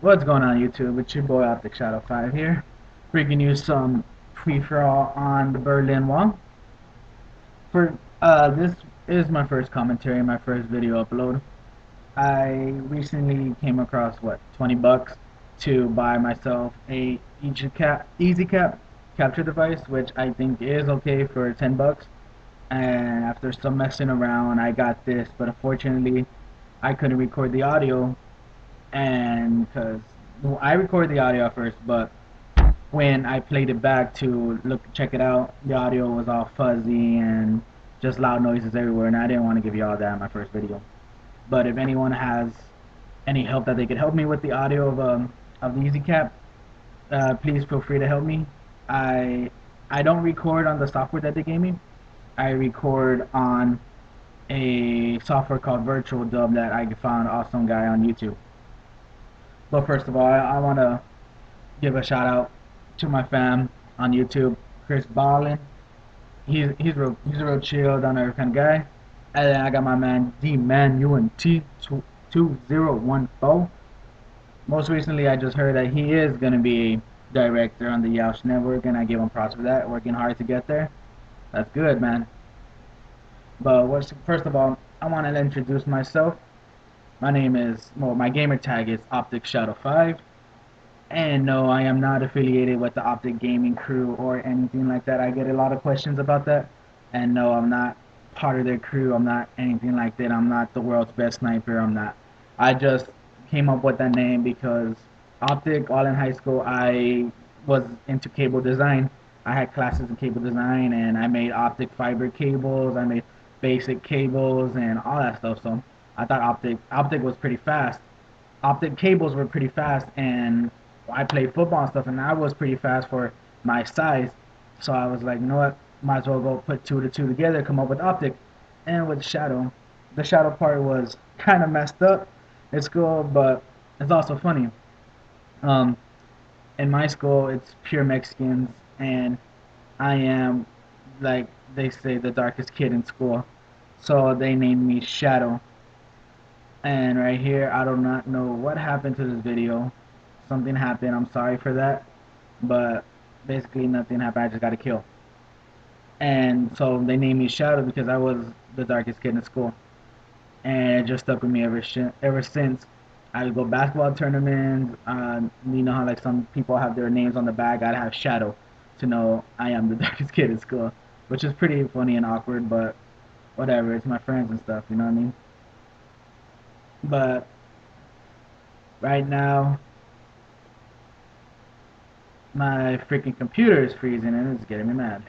What's going on YouTube? It's your boy Optic Shadow 5 here, bringing you some free-for-all on the Berlin Wall. This is my first commentary, my first video upload. I recently came across 20 bucks to buy myself a easy cap capture device, which I think is okay for 10 bucks. And after some messing around, I got this, but unfortunately, I couldn't record the audio, and because I recorded the audio at first, but when I played it back to check it out, the audio was all fuzzy and just loud noises everywhere, and I didn't want to give you all that in my first video. But if anyone has any help that they could help me with the audio of the EasyCap, please feel free to help me. I don't record on the software that they gave me. I record on a software called VirtualDub that I found an awesome guy on YouTube. But first of all, I want to give a shout out to my fam on YouTube, Chris Ballin. He's a real chill, down there kind of guy. And then I got my man D Man UNT 2014. Most recently, I just heard that he is gonna be a director on the Yaush Network, and I give him props for that. Working hard to get there. That's good, man. But first of all, I want to introduce myself. My gamer tag is Optic Shadow 5. And no, I am not affiliated with the Optic Gaming crew or anything like that. I get a lot of questions about that. And no, I'm not part of their crew. I'm not anything like that. I'm not the world's best sniper. I'm not. I just came up with that name because Optic, all in high school, I was into cable design. I had classes in cable design, and I made optic fiber cables. I made basic cables and all that stuff. So I thought optic was pretty fast. Optic cables were pretty fast, and I played football and stuff, and I was pretty fast for my size. So I was like, you know what? Might as well go put two to two together, come up with optic, and with shadow. The shadow part was kind of messed up. It's cool, but it's also funny. Um, in my school, it's pure Mexicans, and I am, like they say, the darkest kid in school. So they named me Shadow. And right here, I do not know what happened to this video. Something happened. I'm sorry for that. But basically, nothing happened. I just got a kill. And so they named me Shadow because I was the darkest kid in school. And it just stuck with me ever since. I would go basketball tournaments. You know how like some people have their names on the back. I'd have Shadow to know I am the darkest kid in school, which is pretty funny and awkward. But whatever, it's my friends and stuff. You know what I mean? But right now, my freaking computer is freezing and it's getting me mad.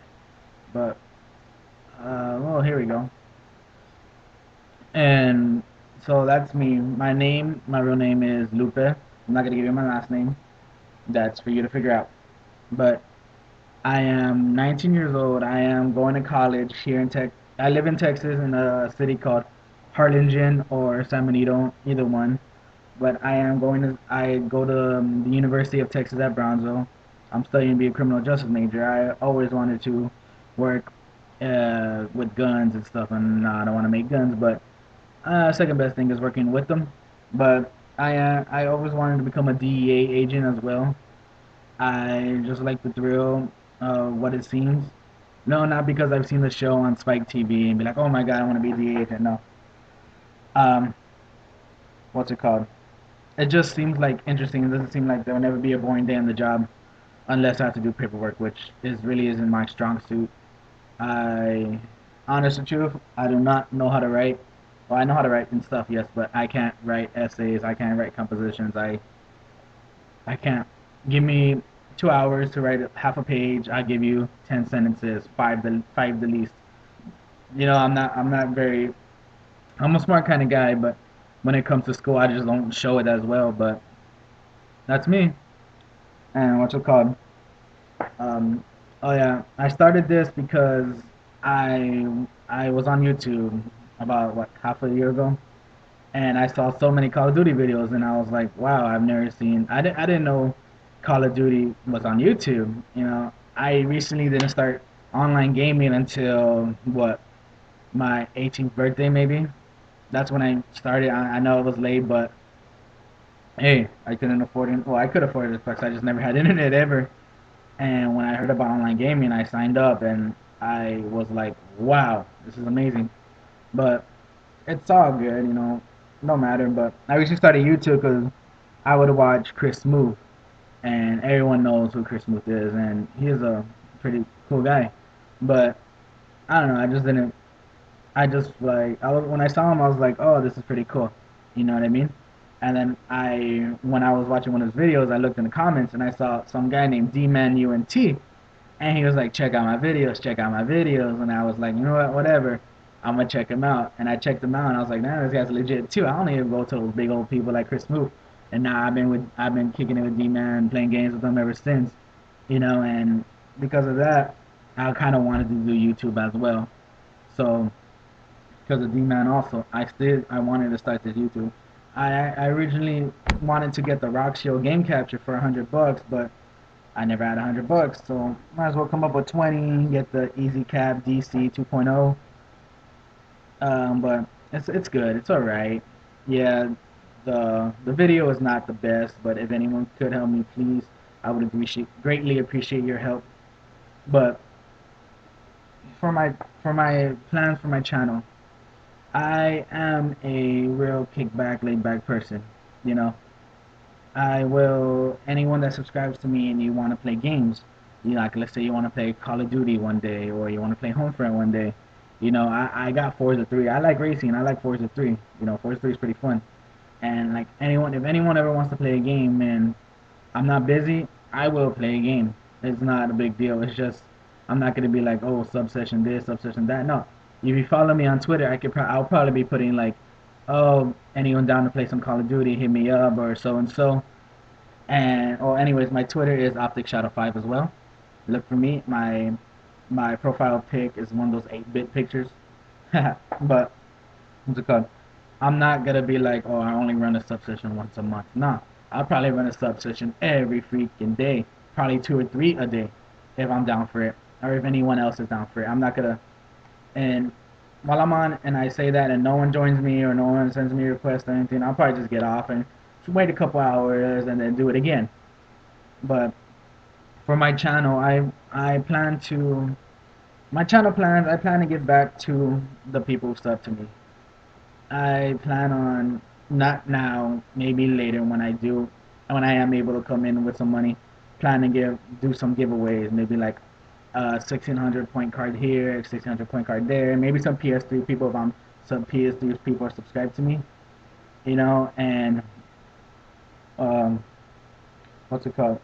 But well, here we go. And so that's me. My real name is Lupe. I'm not gonna give you my last name. That's for you to figure out. But I am 19 years old. I am going to college here in Tech. I live in Texas in a city called Harlingen or San Benito, either one. But I go to the University of Texas at Brownsville. I'm studying to be a criminal justice major. I always wanted to work with guns and stuff, and I don't want to make guns, but second best thing is working with them. But I always wanted to become a DEA agent as well. I just like the thrill of what it seems. No, not because I've seen the show on Spike TV and be like, oh my god, I want to be a DEA agent. No. Um, what's it called? It just seems like interesting. It doesn't seem like there will never be a boring day on the job unless I have to do paperwork, which really isn't my strong suit. I, honest and truth, I do not know how to write. Well, I know how to write and stuff, yes, but I can't write essays. I can't write compositions. I can't. Give me 2 hours to write half a page. I give you 10 sentences, five the least. You know, I'm not very. I'm a smart kind of guy, but when it comes to school, I just don't show it as well. But that's me. And what's it called? Um, oh yeah, I started this because I was on YouTube about half a year ago, and I saw so many Call of Duty videos, and I was like, wow, I've never seen. I didn't know Call of Duty was on YouTube. You know, I recently didn't start online gaming until my 18th birthday maybe. That's when I started. I know it was late, but hey, I couldn't afford it. Well, I could afford it, but I just never had internet ever. And when I heard about online gaming, I signed up, and I was like, wow, this is amazing. But it's all good, no matter. But I recently started YouTube because I would watch Chris Smoot, and everyone knows who Chris Smoot is, and he's a pretty cool guy. But I don't know, I just didn't. I just like when I saw him, I was like, oh, this is pretty cool. You know what I mean? And then when I was watching one of his videos, I looked in the comments and I saw some guy named D-Man UNT, and he was like, check out my videos, check out my videos. And I was like, you know what, whatever. I'm gonna check him out. And I checked him out and I was like, nah, this guy's legit too. I don't even go to those big old people like Chris Smoot. And now I've been kicking it with D Man, playing games with him ever since. And because of that, I kinda wanted to do YouTube as well. So because of D Man also, I wanted to start this YouTube. I originally wanted to get the Rock Show game capture for $100, but I never had $100, so might as well come up with 20, get the Easy Cap DC 2.0. But it's good. It's all right. Yeah, the video is not the best, but if anyone could help me, please, I would greatly appreciate your help. But for my plans for my channel, I am a real kickback, laid back person. You know, I will anyone that subscribes to me and you want to play games, like let's say you want to play Call of Duty one day or you want to play Homefront one day, I got Forza 3. I like racing. I like Forza 3. Forza 3 is pretty fun. And like if anyone ever wants to play a game and I'm not busy, I will play a game. It's not a big deal. It's just I'm not gonna be like, oh, subsession this, subsession that. No, if you follow me on Twitter, I'll probably be putting like, oh, anyone down to play some Call of Duty, hit me up or so and so. And anyways, my Twitter is Optic Shadow 5 as well. Look for me. My profile pic is one of those 8-bit pictures. But what's it called? I'm not gonna be like, oh, I only run a sub session once a month. Nah, I'll probably run a sub session every freaking day, probably 2 or 3 a day, if I'm down for it, or if anyone else is down for it. I'm not gonna. And while I'm on, and I say that, and no one joins me or no one sends me a request or anything, I'll probably just get off and wait a couple hours and then do it again. But for my channel, I plan to my channel plans. I plan to give back to the people who sub to me. I plan on not now, maybe later when I am able to come in with some money. Plan to do some giveaways, maybe like 1600 point card here, 1600 point card there, maybe some PS3 people if some PS3 people are subscribed to me, and um, what's it called?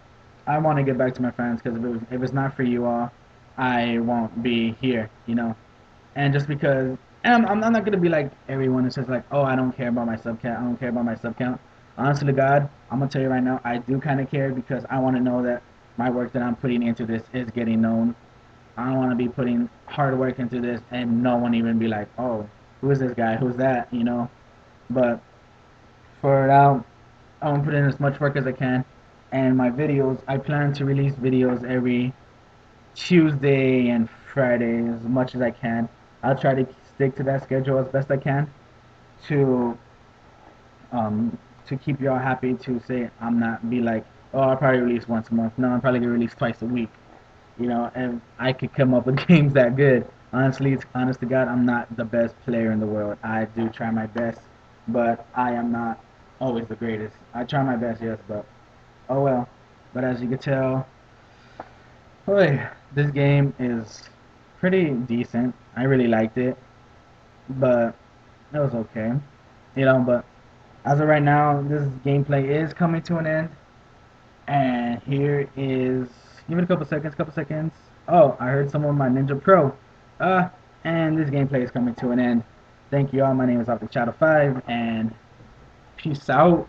I want to get back to my fans because if it's not for you all, I won't be here, and just because and I'm not gonna be like everyone that says like, oh, I don't care about my sub count, I don't care about my sub count. Honestly to God, I'm gonna tell you right now, I do kind of care because I want to know that my work that I'm putting into this is getting known. I don't want to be putting hard work into this and no one even be like, oh, who is this guy? Who's that? But for now, I want to put in as much work as I can. And my videos, I plan to release videos every Tuesday and Friday as much as I can. I'll try to stick to that schedule as best I can to um to keep y'all happy. To say I'm not be like, oh, I'll probably release once a month. No, I'm probably gonna release twice a week. And I could come up with games that good. Honestly, it's honest to God, I'm not the best player in the world. I do try my best, but I am not always the greatest. I try my best, yes, but oh well. But as you can tell, boy, this game is pretty decent. I really liked it, but it was okay. But as of right now, this gameplay is coming to an end. And here is, give it a couple seconds. Oh, I heard someone my Ninja Pro. And this gameplay is coming to an end. Thank you all. My name is Optic Shadow 5, and peace out.